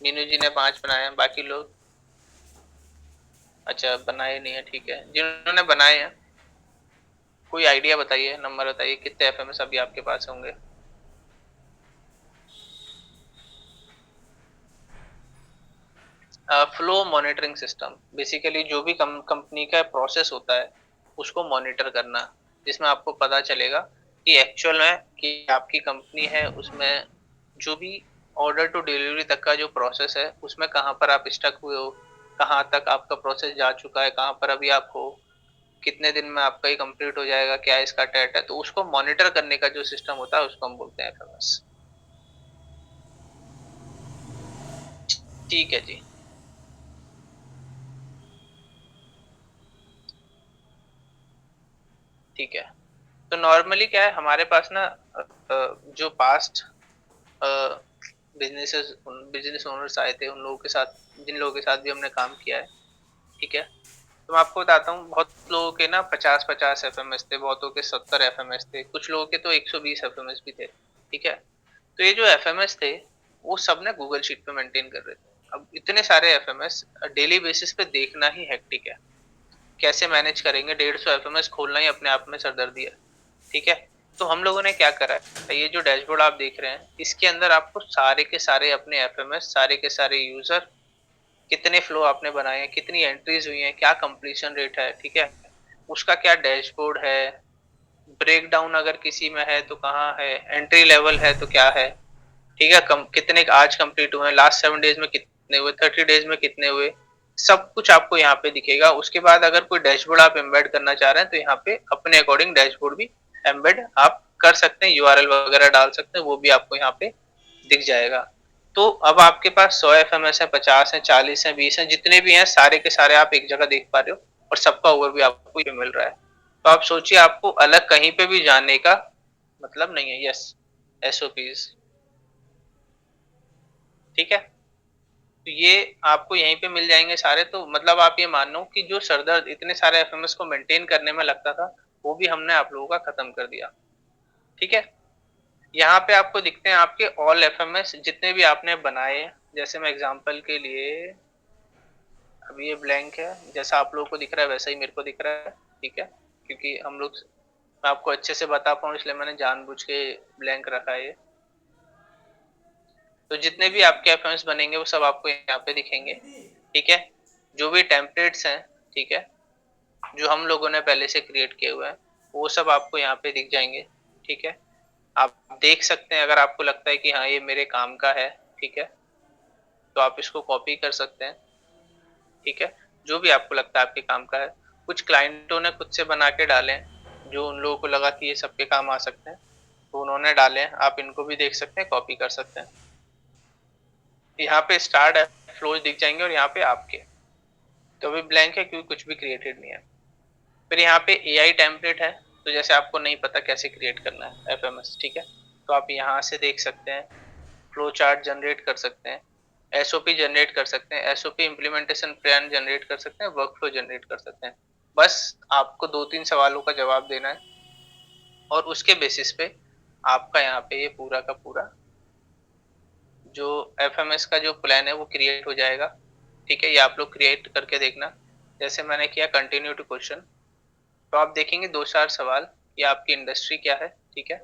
मीनू जी ने 5 बनाए हैं, बाकी लोग अच्छा बनाए नहीं है, ठीक है। जिन्होंने बनाए हैं कोई आइडिया बताइए, नंबर बताइए कितने एफएमएस अभी आपके पास होंगे। फ्लो मॉनिटरिंग सिस्टम बेसिकली जो भी कंपनी का प्रोसेस होता है उसको मॉनिटर करना, जिसमें आपको पता चलेगा कि एक्चुअल में कि आपकी कंपनी है उसमें जो भी ऑर्डर टू डिलीवरी तक का जो प्रोसेस है उसमें कहाँ पर आप स्टक हुए हो, कहाँ तक आपका प्रोसेस जा चुका है, कहाँ पर अभी आप हो, कितने दिन में आपका ये कंप्लीट हो जाएगा, क्या इसका टेट है, तो उसको मॉनिटर करने का जो सिस्टम होता है उसको हम बोलते हैं एफएमएस। ठीक है जी। ठीक है, तो नॉर्मली क्या है हमारे पास ना जो पास्ट बिजनेसेस बिजनेस ओनर्स आए थे उन लोगों के साथ, जिन लोगों के साथ भी हमने काम किया है, ठीक है। तो मैं आपको बताता हूँ, बहुत लोगों के ना 50-50 एफएमएस थे, बहुतों के 70 एफएमएस थे, कुछ लोगों के तो 120 एफएमएस भी थे, ठीक है। तो ये जो एफएमएस थे वो सब ना गूगल शीट पे मेंटेन कर रहे थे। अब इतने सारे एफएमएस डेली बेसिस पे देखना ही हेक्टिक है, कैसे मैनेज करेंगे, 150 एफएमएस खोलना ही अपने आप में सरदर्दी है, ठीक है। तो हम लोगों ने क्या करा है, ये जो डैशबोर्ड आप देख रहे हैं इसके अंदर आपको सारे के सारे अपने एफएमएस, सारे के सारे यूजर, कितने फ्लो आपने बनाए हैं, कितनी एंट्रीज हुई हैं, क्या कंप्लीशन रेट है, ठीक है, उसका क्या डैशबोर्ड है, ब्रेक डाउन अगर किसी में है तो कहाँ है, एंट्री लेवल है तो क्या है, ठीक है, कितने आज कंप्लीट हुए हैं, लास्ट 7 डेज में कितने हुए, 30 डेज में कितने हुए, सब कुछ आपको यहाँ पे दिखेगा। उसके बाद अगर कोई डैशबोर्ड आप एम्बेड करना चाह रहे हैं तो यहाँ पे अपने अकॉर्डिंग डैशबोर्ड भी एम्बेड आप कर सकते हैं, यूआरएल वगैरह डाल सकते हैं, वो भी आपको यहाँ पे दिख जाएगा। तो अब आपके पास 100 एफएमएस है, 50 है, 40 है, 20 है, जितने भी हैं सारे के सारे आप एक जगह देख पा रहे हो और सबका ओवरव्यू आपको ये मिल रहा है। तो आप सोचिए आपको अलग कहीं पे भी जाने का मतलब नहीं है। यस, एसओपीज, ठीक है। तो ये आपको यहीं पे मिल जाएंगे सारे, तो मतलब आप ये मान लो कि जो सरदर्द इतने सारे एफएमएस को मेंटेन करने में लगता था वो भी हमने आप लोगों का खत्म कर दिया, ठीक है। यहाँ पे आपको दिखते हैं आपके ऑल एफएमएस जितने भी आपने बनाए, जैसे मैं एग्जांपल के लिए अभी ये ब्लैंक है, जैसा आप लोगों को दिख रहा है वैसा ही मेरे को दिख रहा है, ठीक है। क्योंकि हम लोग मैं आपको अच्छे से बता पाऊँ इसलिए मैंने जानबूझ के ब्लैंक रखा है ये। तो जितने भी आपके एफएमएस बनेंगे वो सब आपको यहाँ पे दिखेंगे, ठीक है। जो भी टेम्पलेट्स हैं, ठीक है, जो हम लोगों ने पहले से क्रिएट किए हुए हैं वो सब आपको यहाँ पे दिख जाएंगे, ठीक है। आप देख सकते हैं अगर आपको लगता है कि हाँ ये मेरे काम का है, ठीक है, तो आप इसको कॉपी कर सकते हैं, ठीक है। जो भी आपको लगता है आपके काम का है, कुछ क्लाइंटों ने खुद से बना के डाले हैं जो उन लोगों को लगा कि ये सबके काम आ सकते हैं तो उन्होंने डाले हैं, आप इनको भी देख सकते हैं, कॉपी कर सकते हैं। यहाँ पे स्टार्ट है, फ्लोज दिख जाएंगे और यहाँ पे आपके, तो अभी ब्लैंक है क्योंकि कुछ भी क्रिएटेड नहीं है। फिर यहाँ पे एआई टेम्पलेट है, तो जैसे आपको नहीं पता कैसे क्रिएट करना है एफएमएस, ठीक है, तो आप यहाँ से देख सकते हैं, फ्लो चार्ट जनरेट कर सकते हैं, एसओपी जनरेट कर सकते हैं, एसओपी इम्प्लीमेंटेशन प्लान जनरेट कर सकते हैं, वर्क फ्लो जनरेट कर सकते हैं। बस आपको 2-3 सवालों का जवाब देना है और उसके बेसिस पे आपका यहाँ पे ये पूरा का पूरा जो एफएमएस का जो प्लान है वो क्रिएट हो जाएगा, ठीक है। ये आप लोग क्रिएट करके देखना, जैसे मैंने किया कंटिन्यू टू क्वेश्चन, तो आप देखेंगे 2-4 सवाल कि आपकी इंडस्ट्री क्या है, ठीक है।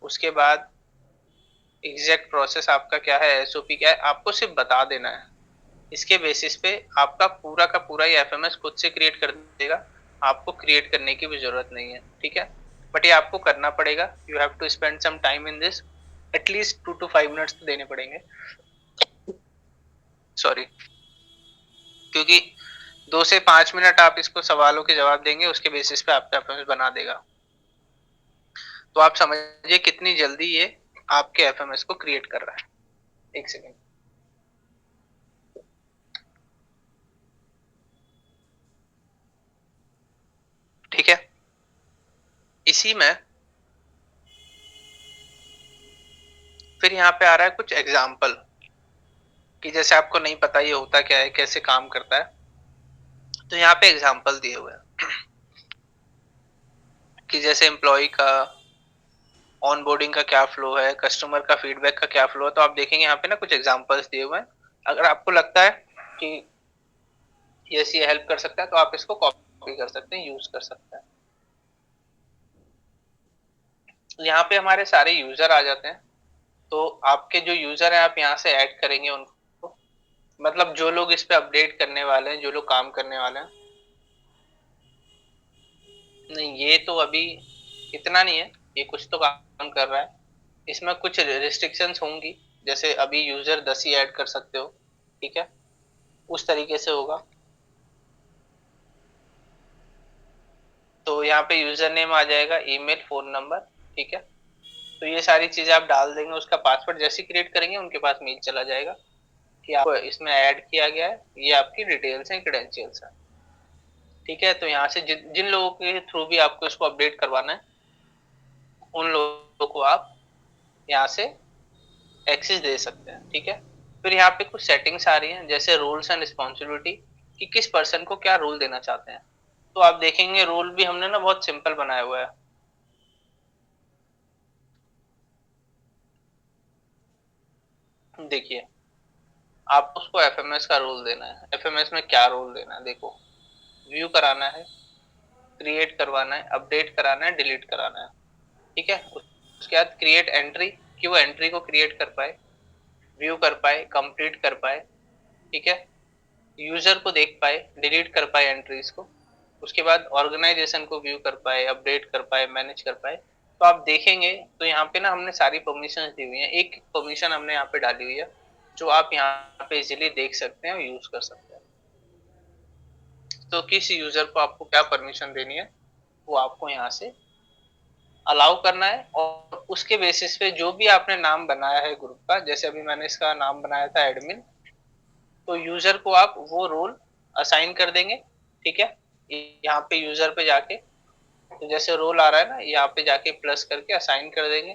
उसके बाद एग्जैक्ट प्रोसेस आपका क्या है, एसओपी क्या है, आपको सिर्फ बता देना है। इसके बेसिस पे आपका पूरा का पूरा ये एफएमएस खुद से क्रिएट कर देगा, आपको क्रिएट करने की भी जरूरत नहीं है, ठीक है। बट ये आपको करना पड़ेगा, you have to spend some time in this, at least 2 to 5 minutes तो देने पड़ेंगे, सॉरी, क्योंकि 2 से 5 मिनट आप इसको सवालों के जवाब देंगे उसके बेसिस पे आपका एफएमएस बना देगा। तो आप समझिए कितनी जल्दी ये आपके एफएमएस को क्रिएट कर रहा है। एक सेकेंड, ठीक है। इसी में फिर यहाँ पे आ रहा है कुछ एग्जाम्पल कि जैसे आपको नहीं पता ये होता क्या है, कैसे काम करता है, तो यहाँ पे एग्जाम्पल दिए हुए हैं कि जैसे एम्प्लॉय का ऑनबोर्डिंग का क्या फ्लो है, कस्टमर का फीडबैक का क्या फ्लो है। तो आप देखेंगे यहाँ पे ना कुछ एग्जांपल्स दिए हुए हैं। अगर आपको लगता है कि यस ये हेल्प कर सकता है तो आप इसको कॉपी कर सकते हैं, यूज कर सकते हैं। यहाँ पे हमारे सारे यूजर आ जाते हैं। तो आपके जो यूजर हैं आप यहाँ से ऐड करेंगे उनको, मतलब जो लोग इस पे अपडेट करने वाले हैं, जो लोग काम करने वाले हैं। नहीं, ये तो अभी इतना नहीं है, ये कुछ तो काम कर रहा है। इसमें कुछ रिस्ट्रिक्शंस होंगी, जैसे अभी यूजर 10 ही ऐड कर सकते हो, ठीक है, उस तरीके से होगा। तो यहाँ पे यूजर नेम आ जाएगा, ईमेल, फोन नंबर, ठीक है। तो ये सारी चीजें आप डाल देंगे, उसका पासवर्ड जैसे क्रिएट करेंगे उनके पास मेल चला जाएगा कि आप इसमें ऐड किया गया है, ये आपकी डिटेल्स हैं, क्रेडेंशियल्स हैं, ठीक है। तो यहाँ से जिन लोगों के थ्रू भी आपको इसको अपडेट करवाना है उन लोगों को आप यहाँ से एक्सेस दे सकते हैं, ठीक है। फिर यहाँ पे कुछ सेटिंग्स आ रही हैं, जैसे रोल्स एंड रिस्पॉन्सिबिलिटी, कि किस पर्सन को क्या रोल देना चाहते हैं। तो आप देखेंगे रोल भी हमने ना बहुत सिंपल बनाया हुआ है। देखिए, आप उसको एफएमएस का रोल देना है। एफएमएस में क्या रोल देना है, देखो, व्यू कराना है, क्रिएट करवाना है, अपडेट कराना है, डिलीट कराना है, ठीक है। उसके बाद क्रिएट एंट्री, कि वो एंट्री को क्रिएट कर पाए, व्यू कर पाए, कंप्लीट कर पाए, ठीक है, यूजर को देख पाए, डिलीट कर पाए एंट्रीज को। उसके बाद ऑर्गेनाइजेशन को व्यू कर पाए, अपडेट कर पाए, मैनेज कर पाए। तो आप देखेंगे तो यहाँ पे ना हमने सारी परमिशन दी हुई है, एक परमिशन हमने यहाँ पे डाली हुई है जो आप यहाँ पे इजिली देख सकते हैं और यूज कर सकते हैं। तो किस यूजर को आपको क्या परमिशन देनी है वो आपको यहाँ से अलाउ करना है, और उसके बेसिस पे जो भी आपने नाम बनाया है ग्रुप का, जैसे अभी मैंने इसका नाम बनाया था एडमिन, तो यूजर को आप वो रोल असाइन कर देंगे, ठीक है। यहाँ पे यूजर पे जाके, तो जैसे रोल आ रहा है ना, यहाँ पे जाके प्लस करके असाइन कर देंगे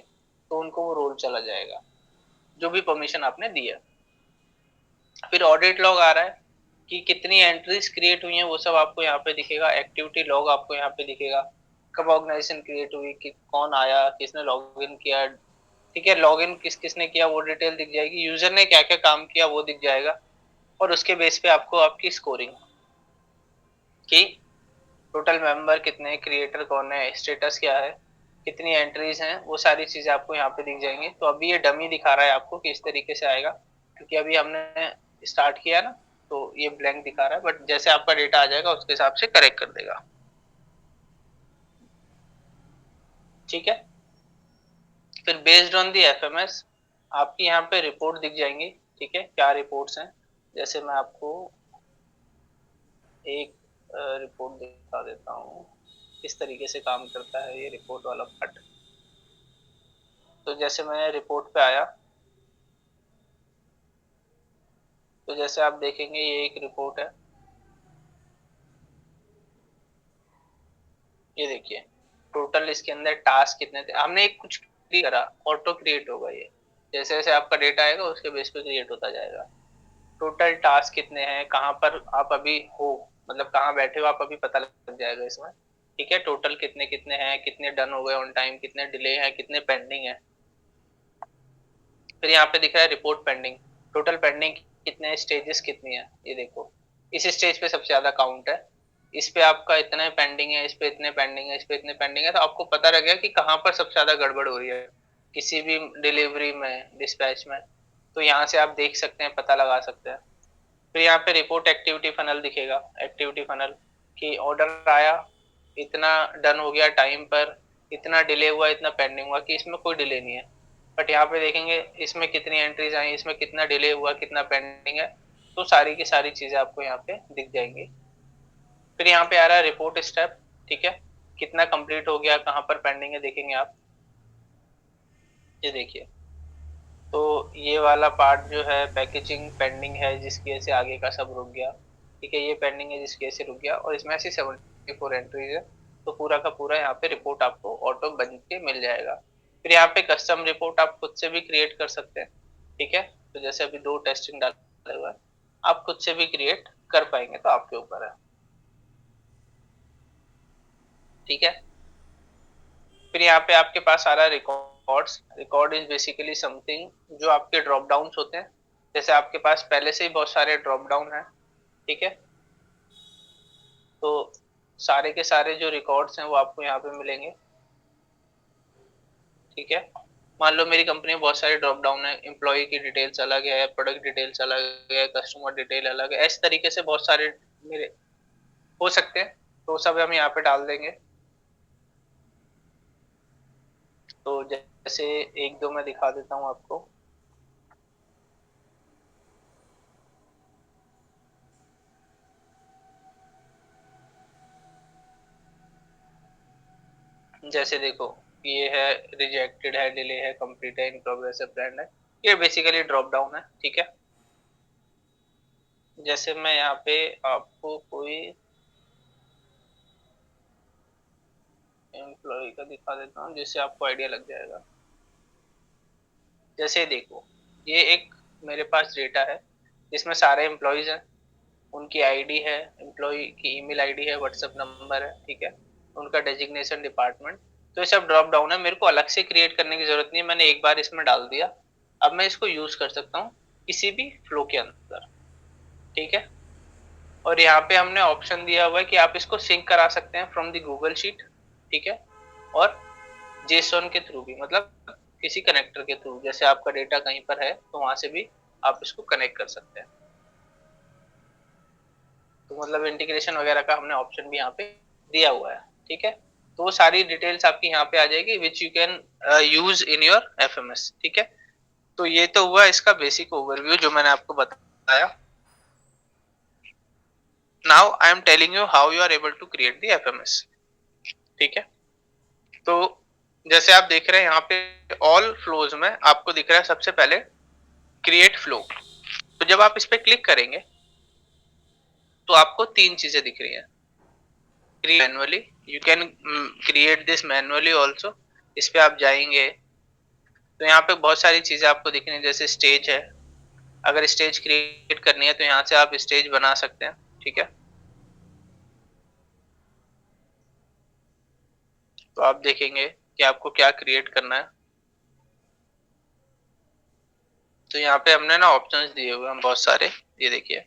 तो उनको वो रोल चला जाएगा जो भी परमिशन आपने दी है। फिर ऑडिट लॉग आ रहा है कि कितनी एंट्रीज क्रिएट हुई हैं, वो सब आपको यहाँ पे दिखेगा। एक्टिविटी लॉग आपको यहाँ पे दिखेगा, कब ऑर्गेनाइजेशन क्रिएट हुई, कि कौन आया, किसने लॉग इन किया, ठीक है, लॉग इन किस किसने किया वो डिटेल दिख जाएगी, यूजर ने क्या क्या काम किया वो दिख जाएगा। और उसके बेस पे आपको आपकी स्कोरिंग, कि टोटल मेंबर कितने हैं, क्रिएटर कौन है, स्टेटस क्या है, कितनी एंट्रीज हैं, वो सारी चीजें आपको यहाँ पे दिख जाएंगी। तो अभी ये डमी दिखा रहा है आपको कि इस तरीके से आएगा, क्योंकि अभी हमने स्टार्ट किया ना, तो ये ब्लैंक दिखा रहा है, बट जैसे आपका डेटा आ जाएगा उसके हिसाब से करेक्ट कर देगा, ठीक है। फिर बेस्ड ऑन दी एफएमएस आपकी यहाँ पे रिपोर्ट दिख जाएंगी, ठीक है, क्या रिपोर्ट्स हैं। जैसे मैं आपको एक रिपोर्ट दिखा देता हूँ किस तरीके से काम करता है ये रिपोर्ट वाला पार्ट। तो जैसे मैं रिपोर्ट पे आया, तो जैसे आप देखेंगे ये एक रिपोर्ट है, ये देखिए, टोटल इसके अंदर टास्क कितने थे, हमने एक कुछ करा, ऑटो क्रिएट होगा ये, जैसे जैसे आपका डेटा आएगा उसके बेस पे क्रिएट होता जाएगा। टोटल टास्क कितने हैं, कहाँ पर आप अभी हो, मतलब कहाँ बैठे हो आप अभी, पता लग जाएगा इसमें, ठीक है। टोटल कितने कितने हैं, कितने डन हो गए ऑन टाइम, कितने डिले हैं, कितने पेंडिंग है। फिर यहाँ पे दिख रहा है रिपोर्ट पेंडिंग, टोटल पेंडिंग कितने, स्टेजेस कितनी है, ये देखो, इस स्टेज पे सबसे ज्यादा काउंट है, इस पे आपका इतने पेंडिंग है, इस पे इतने पेंडिंग है, इस पे इतने पेंडिंग है। तो आपको पता लग गया कि कहाँ पर सबसे ज्यादा गड़बड़ हो रही है किसी भी डिलीवरी में, डिस्पैच में। तो यहाँ से आप देख सकते हैं, पता लगा सकते हैं। फिर यहाँ पे रिपोर्ट एक्टिविटी फनल दिखेगा, एक्टिविटी फनल, कि ऑर्डर आया, इतना डन हो गया टाइम पर, इतना डिले हुआ, इतना पेंडिंग हुआ, कि इसमें कोई डिले नहीं है। बट यहाँ पे देखेंगे इसमें कितनी एंट्रीज आई, इसमें कितना डिले हुआ, कितना पेंडिंग है। तो सारी की सारी चीजें आपको यहाँ पे दिख जाएंगी। फिर यहाँ पे आ रहा है रिपोर्ट स्टेप, ठीक है, कितना कंप्लीट हो गया, कहाँ पर पेंडिंग है, देखेंगे आप, ये देखिए। तो ये वाला पार्ट जो है पैकेजिंग पेंडिंग है जिसकी वजह से आगे का सब रुक गया, ठीक है, ये पेंडिंग है जिसकी वजह से रुक गया, और इसमें ऐसी 74 एंट्रीज है। तो पूरा का पूरा यहाँ पे रिपोर्ट आपको ऑटो बन के मिल जाएगा। फिर यहाँ पे कस्टम रिपोर्ट आप खुद से भी क्रिएट कर सकते हैं, ठीक है। तो जैसे अभी 2 टेस्टिंग डाले हुआ है, आप खुद से भी क्रिएट कर पाएंगे, तो आपके ऊपर है, ठीक है। फिर यहाँ पे आपके पास आ रहा है record, record is basically something जो आपके ड्रॉप डाउन होते हैं। जैसे आपके पास पहले से ही बहुत सारे ड्रॉप डाउन है, ठीक है, तो सारे के सारे जो रिकॉर्ड्स हैं वो आपको यहाँ पे मिलेंगे, ठीक है। मान लो मेरी कंपनी में बहुत सारे ड्रॉप डाउन है, एम्प्लॉय की डिटेल्स अलग है, प्रोडक्ट डिटेल्स अलग है, कस्टमर डिटेल अलग है, इस तरीके से बहुत सारे मेरे हो सकते हैं, तो सब हम यहाँ पे डाल देंगे। तो जैसे एक दो मैं दिखा देता हूँ आपको। जैसे देखो, ये है रिजेक्टेड है, डिले है, कंप्लीट है, इन प्रोग्रेस है, प्लान है, ये बेसिकली ड्रॉप डाउन है, ठीक है। जैसे मैं यहाँ पे आपको कोई एम्प्लॉय का दिखा देता हूँ जिससे आपको आइडिया लग जाएगा। जैसे देखो, ये एक मेरे पास डेटा है जिसमें सारे एम्प्लॉयज हैं, उनकी आईडी है, एम्प्लॉय की ईमेल आईडी है, व्हाट्सएप नंबर है, ठीक है, उनका डेजिग्नेशन, डिपार्टमेंट। तो ये सब ड्रॉप डाउन है, मेरे को अलग से क्रिएट करने की जरूरत नहीं है, मैंने एक बार इसमें डाल दिया। अब मैं इसको यूज कर सकता हूँ किसी भी फ्लो के अंदर, ठीक है। और यहाँ पे हमने ऑप्शन दिया हुआ है कि आप इसको सिंक करा सकते हैं फ्रॉम द गूगल शीट, ठीक है, और जेसॉन के थ्रू भी, मतलब किसी कनेक्टर के थ्रू, जैसे आपका डेटा कहीं पर है तो वहां से भी आप इसको कनेक्ट कर सकते हैं। तो मतलब इंटीग्रेशन वगैरह का हमने ऑप्शन भी यहाँ पे दिया हुआ है, ठीक है। तो वो सारी डिटेल्स आपकी यहाँ पे आ जाएगी which you can use in your FMS, ठीक है। तो ये तो हुआ इसका बेसिक ओवरव्यू जो मैंने आपको बताया। Now I am telling you how you are able to create the FMS, ठीक है। तो जैसे आप देख रहे हैं यहाँ पे ऑल फ्लोज में आपको दिख रहा है सबसे पहले क्रिएट फ्लो। तो जब आप इस पे क्लिक करेंगे तो आपको तीन चीजें दिख रही हैं। Manually, you can create this manually also. इस पे आप जाएंगे तो यहाँ पे बहुत सारी चीजें आपको दिख रही हैं, जैसे स्टेज है, अगर स्टेज क्रिएट करनी है तो यहाँ से आप स्टेज बना सकते हैं, ठीक है। तो आप देखेंगे कि आपको क्या क्रिएट करना है। तो यहाँ पे हमने ना ऑप्शंस दिए हुए हैं बहुत सारे, ये देखिए।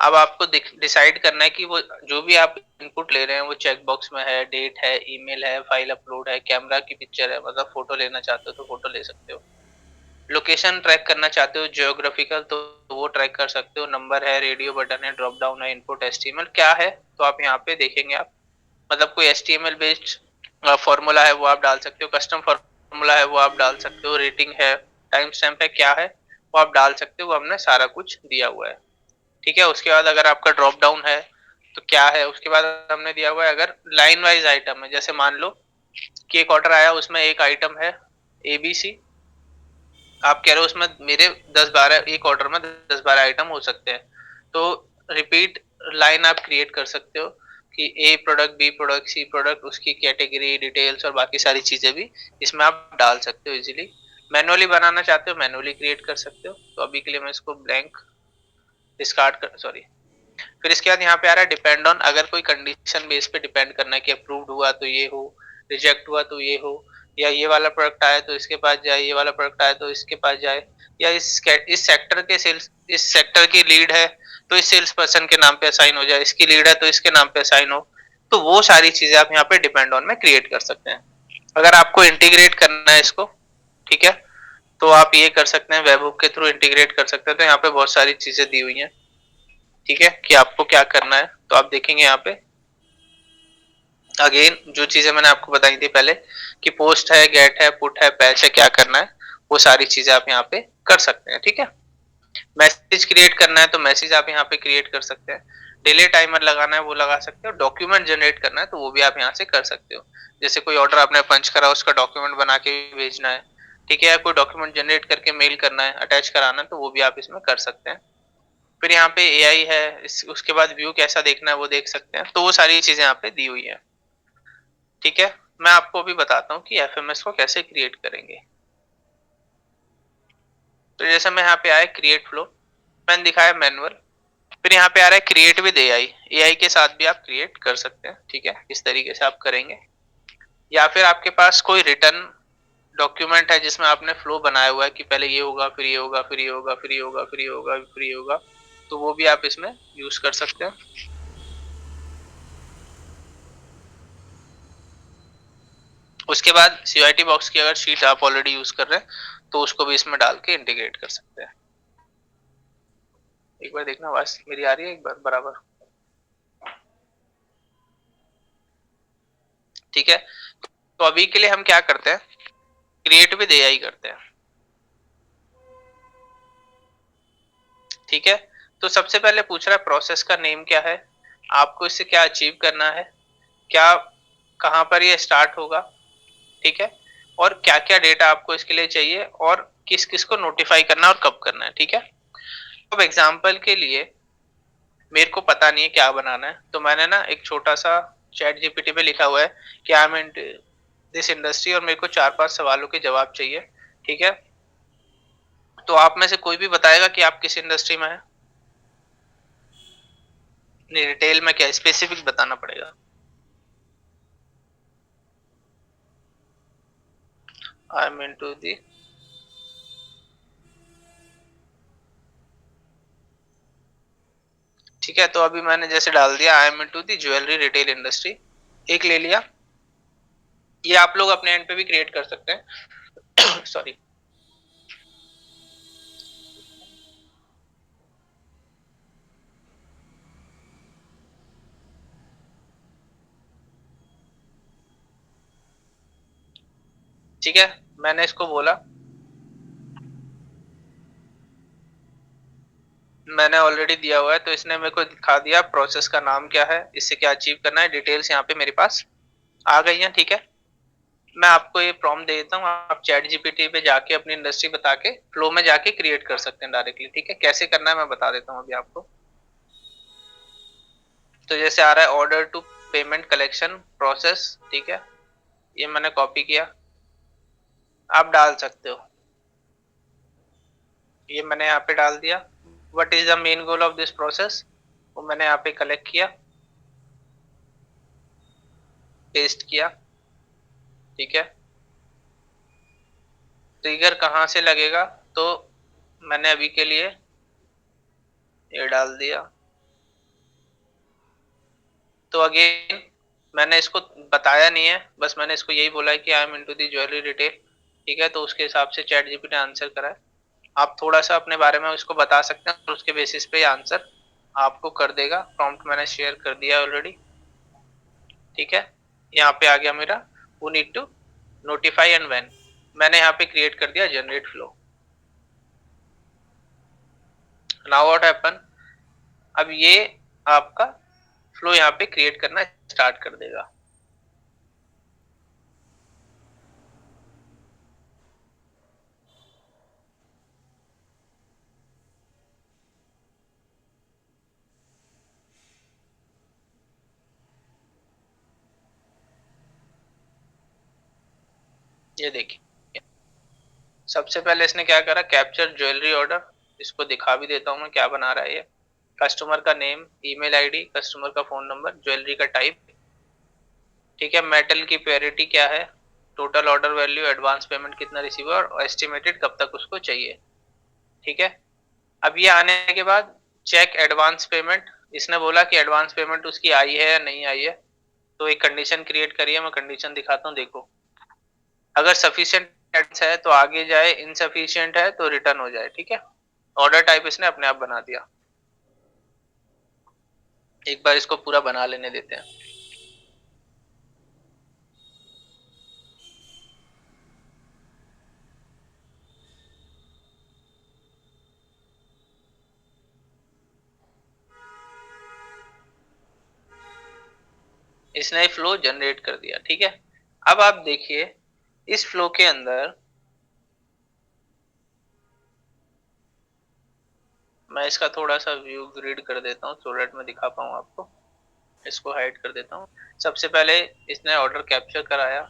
अब आपको डिसाइड करना है कि वो जो भी आप इनपुट ले रहे हैं वो चेक बॉक्स में है, डेट है, ईमेल है, फाइल अपलोड है, कैमरा की पिक्चर है, मतलब फोटो लेना चाहते हो तो फोटो ले सकते हो, लोकेशन ट्रैक करना चाहते हो जियोग्राफिकल तो वो ट्रैक कर सकते हो, नंबर है, रेडियो बटन है, ड्रॉप डाउन है, इनपुट एचटीएमएल क्या है तो आप यहाँ पे देखेंगे आप, मतलब कोई एचटीएमएल बेस्ड फॉर्मूला है वो आप डाल सकते हो, कस्टम फॉर्मूला है वो आप डाल सकते हो, रेटिंग है, टाइम स्टैम्प है, क्या है वो आप डाल सकते हो, वो हमने सारा कुछ दिया हुआ है, ठीक है। उसके बाद अगर आपका ड्रॉप डाउन है तो क्या है, उसके बाद हमने दिया हुआ है अगर लाइन वाइज आइटम है, जैसे मान लो कि एक ऑर्डर आया उसमें एक आइटम है एबीसी, आप कह रहे हो उसमें मेरे 10-12 एक ऑर्डर में 10-12 आइटम हो सकते हैं, तो रिपीट लाइन आप क्रिएट कर सकते हो कि ए प्रोडक्ट, बी प्रोडक्ट, सी प्रोडक्ट, उसकी कैटेगरी डिटेल्स और बाकी सारी चीजें भी इसमें आप डाल सकते हो इजीली। मैनुअली बनाना चाहते हो मैनुअली क्रिएट कर सकते हो। तो अभी के लिए मैं इसको ब्लैंक डिस्कार्ड कर, सॉरी। फिर इसके बाद यहाँ पे आ रहा है डिपेंड ऑन, अगर कोई कंडीशन बेस पे डिपेंड करना है कि अप्रूव्ड हुआ तो ये हो, रिजेक्ट हुआ तो ये हो, या ये वाला प्रोडक्ट आया तो इसके पास जाए, ये वाला प्रोडक्ट आया तो इसके पास जाए, या इस सेक्टर के सेल्स, इस सेक्टर की लीड है तो इस सेल्स पर्सन के नाम पे असाइन हो जाए, इसकी लीड है तो इसके नाम पे असाइन हो। तो वो सारी चीजें आप यहाँ पे डिपेंड ऑन में क्रिएट कर सकते हैं। अगर आपको इंटीग्रेट करना है इसको, ठीक है, तो आप ये कर सकते हैं, वेबहुक के थ्रू इंटीग्रेट कर सकते हैं। तो यहाँ पे बहुत सारी चीजें दी हुई हैं, ठीक है, कि आपको क्या करना है। तो आप देखेंगे यहाँ पे अगेन जो चीजें मैंने आपको बताई थी पहले कि पोस्ट है, गेट है, पुट है, पैच है, क्या करना है वो सारी चीजें आप यहाँ पे कर सकते हैं, ठीक है। मैसेज क्रिएट करना है तो मैसेज आप यहाँ पे क्रिएट कर सकते हैं, डिले टाइमर लगाना है वो लगा सकते हो, डॉक्यूमेंट जनरेट करना है तो वो भी आप यहाँ से कर सकते हो। जैसे कोई ऑर्डर आपने पंच करा उसका डॉक्यूमेंट बना के भेजना है, ठीक है, या कोई डॉक्यूमेंट जनरेट करके मेल करना है, अटैच कराना है, तो वो भी आप इसमें कर सकते हैं। फिर यहाँ पे एआई है, उसके बाद व्यू कैसा देखना है वो देख सकते हैं। तो वो सारी चीजें यहाँ पे दी हुई है, ठीक है। मैं आपको अभी बताता हूँ कि एफएमएस को कैसे क्रिएट करेंगे। तो जैसे मैं यहाँ पे आया क्रिएट फ्लो, मैंने दिखाया मैनुअल, फिर यहाँ पे आ रहा है क्रिएट विद एआई, एआई के साथ भी आप क्रिएट कर सकते हैं, ठीक है, इस तरीके से आप करेंगे। या फिर आपके पास कोई रिटर्न डॉक्यूमेंट है जिसमें आपने फ्लो बनाया हुआ है कि पहले ये होगा, फिर ये होगा, फिर ये होगा, फिर ये होगा, फिर ये होगा, फिर ये होगा, तो वो भी आप इसमें यूज कर सकते हैं। उसके बाद CIT बॉक्स की अगर शीट आप ऑलरेडी यूज कर रहे हैं तो उसको भी इसमें डाल के इंटीग्रेट कर सकते हैं। एक बार देखना आवाज मेरी आ रही है एक बार बराबर, ठीक है। तो अभी के लिए हम क्या करते हैं, क्रिएट विद AI करते हैं, ठीक है। तो सबसे पहले पूछ रहा है प्रोसेस का नेम क्या है, आपको इससे क्या अचीव करना है, क्या कहाँ पर ये स्टार्ट होगा, ठीक है, और क्या क्या डेटा आपको इसके लिए चाहिए और किस किस को नोटिफाई करना है और कब करना है, ठीक है। अब एग्जाम्पल के लिए मेरे को पता नहीं है क्या बनाना है, तो मैंने ना एक छोटा सा चैट जीपीटी पे लिखा हुआ है कि I am in this industry और मेरे को 4-5 सवालों के जवाब चाहिए, ठीक है। तो आप में से कोई भी बताएगा कि आप किस इंडस्ट्री में है? नहीं, डिटेल में क्या स्पेसिफिक बताना पड़ेगा। आई एम इनटू दी, ठीक है। तो अभी मैंने जैसे डाल दिया I am into the jewellery retail industry, एक ले लिया। ये आप लोग अपने एंड पे भी क्रिएट कर सकते हैं सॉरी, ठीक है। मैंने इसको बोला, मैंने ऑलरेडी दिया हुआ है तो इसने मेरे को दिखा दिया प्रोसेस का नाम क्या है, इससे क्या अचीव करना है, डिटेल्स यहाँ पे मेरे पास आ गई हैं, ठीक है। मैं आपको ये प्रॉम्प्ट दे देता हूँ, आप चैट जीपीटी पे जाके अपनी इंडस्ट्री बता के फ्लो में जाके क्रिएट कर सकते हैं डायरेक्टली, ठीक है। कैसे करना है मैं बता देता हूँ अभी आपको। तो जैसे आ रहा है order to payment collection process, ठीक है, ये मैंने कॉपी किया, आप डाल सकते हो, ये मैंने यहाँ पे डाल दिया। What is the main goal of this process, वो मैंने यहाँ पे कलेक्ट किया, पेस्ट किया, ठीक है। ट्रिगर कहाँ से लगेगा, तो मैंने अभी के लिए ये डाल दिया। तो अगेन मैंने इसको बताया नहीं है, बस मैंने इसको यही बोला है कि I am into the jewellery retail, ठीक है। तो उसके हिसाब से चैट जीपीटी ने आंसर करा है। आप थोड़ा सा अपने बारे में उसको बता सकते हैं और उसके बेसिस पे आंसर आपको कर देगा। प्रॉम्प्ट मैंने शेयर कर दिया ऑलरेडी, ठीक है। यहाँ पे आ गया मेरा who need to notify and when, मैंने यहाँ पे क्रिएट कर दिया generate flow. Now what happen, अब ये आपका फ्लो यहाँ पे क्रिएट करना स्टार्ट कर देगा। ये देखिए, सबसे पहले इसने क्या करा, कैप्चर ज्वेलरी ऑर्डर, इसको दिखा भी देता हूँ मैं क्या बना रहा है ये। कस्टमर का नेम, ईमेल आईडी, कस्टमर का फोन नंबर, ज्वेलरी का टाइप, ठीक है। मेटल की प्योरिटी क्या है, total order value, advance payment कितना रिसीव हुआ और एस्टिमेटेड कब तक उसको चाहिए, ठीक है। अब ये आने के बाद चेक एडवांस पेमेंट, इसने बोला कि एडवांस पेमेंट उसकी आई है या नहीं आई है, तो एक कंडीशन क्रिएट करिए, मैं कंडीशन दिखाता हूँ, देखो। अगर सफिशिएंट है तो आगे जाए, इनसफिशिएंट है तो रिटर्न हो जाए, ठीक है। ऑर्डर टाइप इसने अपने आप बना दिया। एक बार इसको पूरा बना लेने देते हैं। इसने फ्लो जनरेट कर दिया, ठीक है। अब आप देखिए इस फ्लो के अंदर मैं इसका थोड़ा सा व्यू ग्रिड कर देता हूँ सो दैट मैं दिखा पाऊँ आपको। इसको हाइड कर देता हूँ। सबसे पहले इसने ऑर्डर कैप्चर कराया,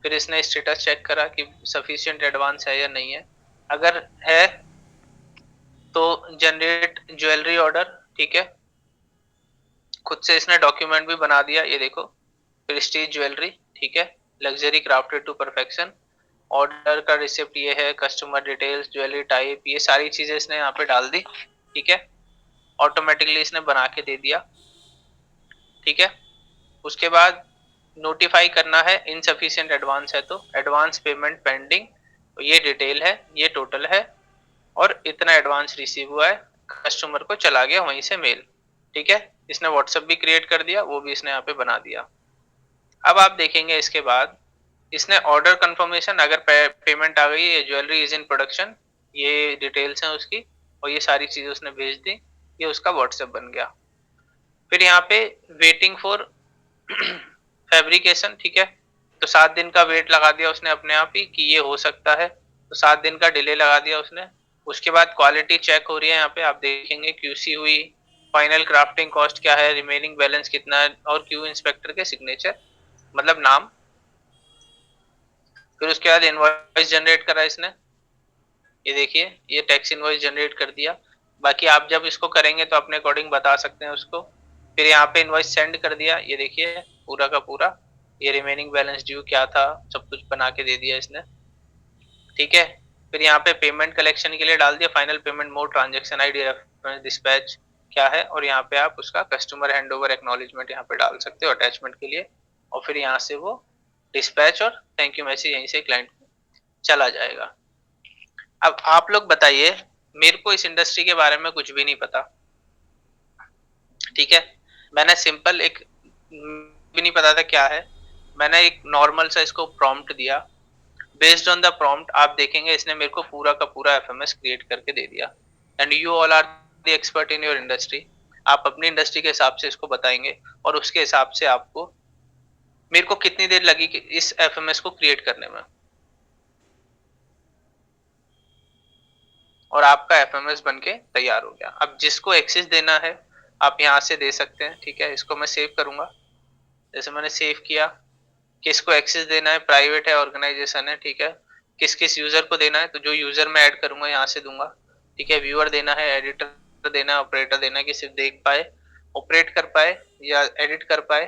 फिर इसने स्टेटस चेक करा कि सफिशिएंट एडवांस है या नहीं है। अगर है तो जनरेट ज्वेलरी ऑर्डर, ठीक है। खुद से इसने डॉक्यूमेंट भी बना दिया, ये देखो, प्रेस्टीज ज्वेलरी, ठीक है, luxury crafted to perfection, order का रिसिप्ट ये है, कस्टमर डिटेल्स, ज्वेलरी टाइप, ये सारी चीजें इसने यहाँ पे डाल दी। ठीक है, ऑटोमेटिकली इसने बना के दे दिया। ठीक है, उसके बाद नोटिफाई करना है इनसफिशिएंट एडवांस है तो एडवांस पेमेंट पेंडिंग, ये डिटेल है, ये टोटल है और इतना एडवांस रिसीव हुआ है, कस्टमर को चला गया वहीं से मेल। ठीक है, इसने व्हाट्सएप भी क्रिएट कर दिया, वो भी इसने यहाँ पे बना दिया। अब आप देखेंगे इसके बाद इसने ऑर्डर कंफर्मेशन, अगर पेमेंट आ गई है, ज्वेलरी इज इन प्रोडक्शन, ये डिटेल्स हैं उसकी और ये सारी चीजें उसने भेज दी, ये उसका व्हाट्सएप बन गया। फिर यहाँ पे वेटिंग फॉर फैब्रिकेशन। ठीक है, तो 7 दिन का वेट लगा दिया उसने अपने आप ही कि ये हो सकता है, तो 7 दिन का डिले लगा दिया उसने। उसके बाद क्वालिटी चेक हो रही है, यहाँ पे आप देखेंगे क्यूसी हुई, फाइनल क्राफ्टिंग कॉस्ट क्या है, रिमेनिंग बैलेंस कितना है और क्यू इंस्पेक्टर के सिग्नेचर मतलब नाम। फिर उसके बाद इनवॉइस जनरेट करा इसने, ये देखिए ये टैक्स इनवॉइस जनरेट कर दिया। बाकी आप जब इसको करेंगे तो अपने अकॉर्डिंग बता सकते हैं उसको। फिर यहाँ पे इनवॉइस सेंड कर दिया, ये देखिए पूरा का पूरा, ये रिमेनिंग बैलेंस ड्यू क्या था सब कुछ बना के दे दिया इसने। ठीक है, फिर यहाँ पे पेमेंट कलेक्शन के लिए डाल दिया final payment mode, transaction ID, reference, dispatch क्या है, और यहाँ पे आप उसका कस्टमर हैंडओवर एक्नॉलेजमेंट यहाँ पे डाल सकते हो अटैचमेंट के लिए, और फिर यहाँ से वो डिस्पैच और थैंक यू मैसेज यहीं से क्लाइंट को चला जाएगा। अब आप लोग बताइए, मेरे को इस इंडस्ट्री के बारे में कुछ भी नहीं पता। ठीक है, मैंने सिंपल एक भी नहीं पता था क्या है, मैंने एक नॉर्मल सा इसको प्रॉम्प्ट दिया, बेस्ड ऑन द प्रॉम्प्ट आप देखेंगे इसने मेरे को पूरा का पूरा एफएमएस क्रिएट करके दे दिया। And you all are the expert in your industry, आप अपनी इंडस्ट्री के हिसाब से इसको बताएंगे और उसके हिसाब से आपको, मेरे को कितनी देर लगी कि इस एफएमएस को क्रिएट करने में, और आपका एफएमएस बन के तैयार हो गया। अब जिसको एक्सेस देना है आप यहाँ से दे सकते हैं। ठीक है, इसको मैं सेव करूंगा, जैसे मैंने सेव किया, किसको एक्सेस देना है, प्राइवेट है, ऑर्गेनाइजेशन है। ठीक है, किस किस यूजर को देना है, तो जो यूजर मैं ऐड करूंगा यहाँ से दूंगा। ठीक है, व्यूअर देना है, एडिटर देना है, ऑपरेटर देना है कि सिर्फ देख पाए, ऑपरेट कर पाए या एडिट कर पाए।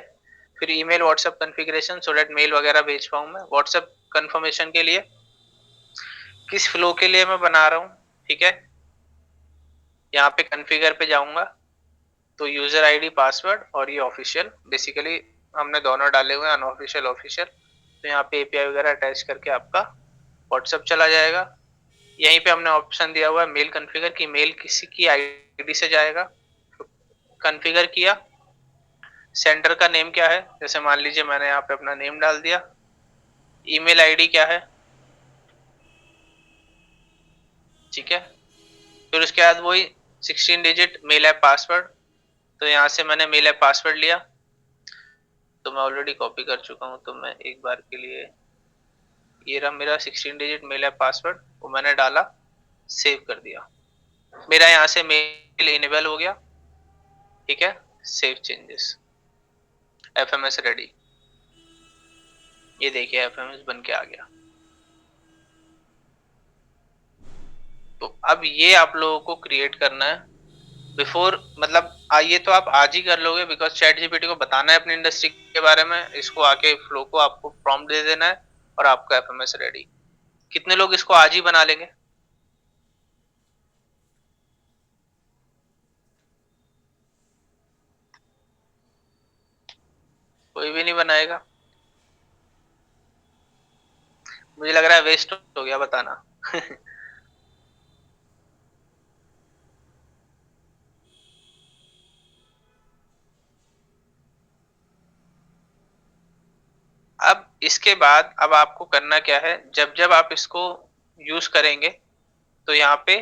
फिर email WhatsApp configuration so that mail वगैरह भेज पाऊँ मैं। व्हाट्सएप कंफर्मेशन के लिए किस फ्लो के लिए मैं बना रहा हूँ। ठीक है, यहाँ पे कॉन्फ़िगर पे जाऊंगा तो यूजर आईडी, पासवर्ड और ये ऑफिशियल, बेसिकली हमने दोनों डाले हुए हैं अनऑफिशियल ऑफिशियल। तो यहाँ पे एपीआई वगैरह अटैच करके आपका व्हाट्सएप चला जाएगा। यहीं पे हमने ऑप्शन दिया हुआ है मेल कॉन्फ़िगर की, मेल किसी की आईडी से जाएगा, तो कॉन्फ़िगर किया। सेंडर का नेम क्या है, जैसे मान लीजिए मैंने यहाँ पे अपना नेम डाल दिया। ईमेल आईडी क्या है, ठीक है। फिर उसके बाद वही 16 डिजिट मेल ऐप पासवर्ड, तो यहाँ से मैंने मेल ऐप पासवर्ड लिया, तो मैं ऑलरेडी कॉपी कर चुका हूँ, तो मैं एक बार के लिए, ये रहा मेरा 16 डिजिट मेल ऐप पासवर्ड, वो मैंने डाला, सेव कर दिया, मेरा यहाँ से मेल इनेबल हो गया। ठीक है, सेव चेंजेस, एफएमएस रेडी, ये देखिए एफएमएस बन के आ गया। तो अब ये आप लोगों को क्रिएट करना है बिफोर, मतलब ये तो आप आज ही कर लोगे बिकॉज चैट जीपीटी को बताना है अपनी इंडस्ट्री के बारे में, इसको आके फ्लो को आपको प्रॉम्प्ट दे देना है और आपका एफएमएस रेडी। कितने लोग इसको आज ही बना लेंगे? कोई भी नहीं बनाएगा, मुझे लग रहा है वेस्ट हो गया बताना। अब इसके बाद अब आपको करना क्या है, जब जब आप इसको यूज करेंगे तो यहाँ पे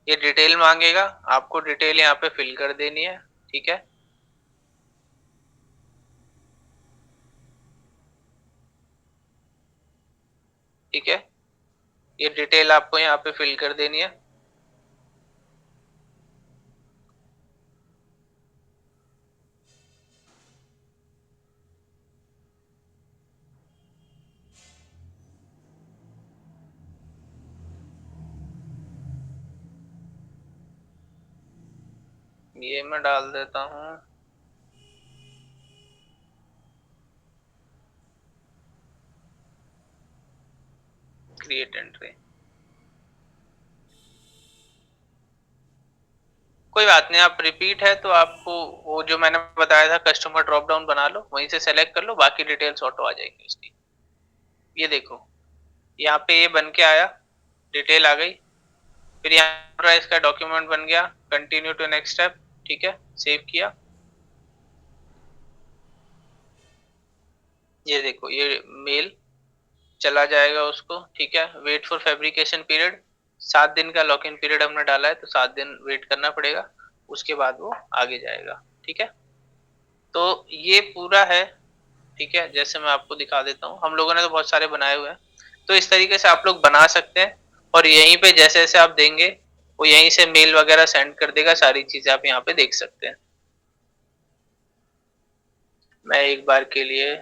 ये डिटेल मांगेगा, आपको डिटेल यहाँ पे फिल कर देनी है। ठीक है, ठीक है, ये डिटेल आपको यहाँ पे फिल कर देनी है। ये मैं डाल देता हूँ, क्रिएट एंट्री। कोई बात नहीं, आप रिपीट है तो आपको वो जो मैंने बताया था कस्टमर ड्रॉप डाउन बना लो, वहीं से सेलेक्ट कर लो, बाकी डिटेल्स ऑटो आ जाएंगी उसकी। ये देखो यहाँ पे ये बन के आया, डिटेल आ गई। फिर यहाँ पर इसका डॉक्यूमेंट बन गया, कंटिन्यू टू नेक्स्ट स्टेप। ठीक है, सेव किया। ये देखो ये मेल चला जाएगा उसको। ठीक है, वेट फॉर फैब्रिकेशन पीरियड, 7 दिन का लॉक इन पीरियड हमने डाला है तो 7 दिन वेट करना पड़ेगा, उसके बाद वो आगे जाएगा। ठीक है, तो ये पूरा है। ठीक है, जैसे मैं आपको दिखा देता हूँ, हम लोगों ने तो बहुत सारे बनाए हुए हैं, तो इस तरीके से आप लोग बना सकते हैं। और यहीं पे जैसे जैसे आप देंगे वो यहीं से मेल वगैरह सेंड कर देगा, सारी चीजें आप यहाँ पे देख सकते हैं। मैं एक बार के लिए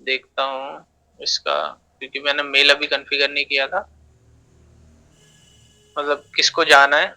देखता हूँ इसका, क्योंकि मैंने मेल अभी कॉन्फ़िगर नहीं किया था, मतलब किसको जाना है।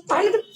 पहले तो